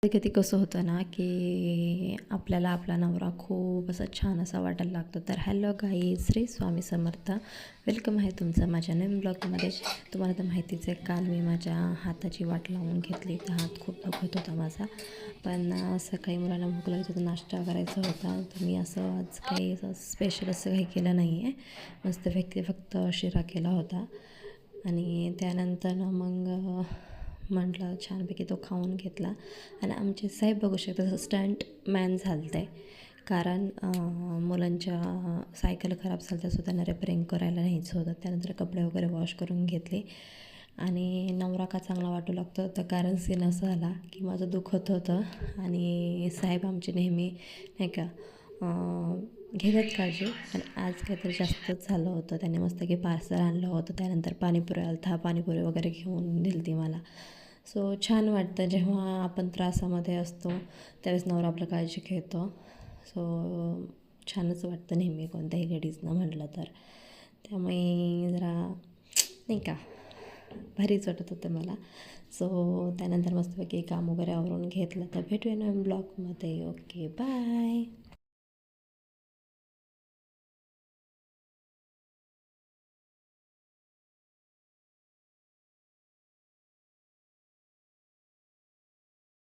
कधी कसं होतं ना की आपल्याला आपला नवरा खूप असा छान असा वाटायला लागतो. तर hello guys, Shri Swami Samarth. Welcome आहे तुमचं माझ्या नवीन ब्लॉगमध्ये. तुम्हाला तर माहितीच आहे, काल मी माझ्या हाताची वाट लावून घेतली तर हात खूप दुखत होता माझा. पण सकाळी मुलांना भूक लागली होती, नाश्ता करायचा होता, तर मी असं आज काही असं स्पेशल असं काही केलं नाही आहे. मस्तपैकी फक्त शिरा केला होता आणि त्यानंतर मग म्हटलं छानपैकी तो खाऊन घेतला. आणि आमचे साहेब बघू शकता तसं स्टंट मॅन झालं आहे, कारण मुलांच्या सायकल खराब झाल्या तर त्यांना रिपेअरिंग करायला न्यायचं होतं. त्यानंतर कपडे वगैरे वॉश करून घेतले. आणि नवरा का चांगला वाटू लागतो, तर कारण सीन असं आला की माझं दुखत होतं आणि साहेब आमचे नेहमी नाही का घेतात काळजी. पण आज काहीतरी जास्तच झालं होतं. त्याने मस्त की पार्सल आणलं होतं. त्यानंतर पाणीपुरी आला, पाणीपुरी वगैरे घेऊन दिली ती मला. सो छान वाटतं जेव्हा आपण त्रासामध्ये असतो त्यावेळेस नवरा आपलं काळजी घेतो. सो छानच वाटतं नेहमी कोणत्याही लेडीजनं म्हटलं तर. त्यामुळे जरा नाही का भारीच वाटत होतं मला. सो त्यानंतर मस्तपैकी काम वगैरे आवरून घेतलं. तर भेटूया नवीन ब्लॉगमध्ये. Okay, bye.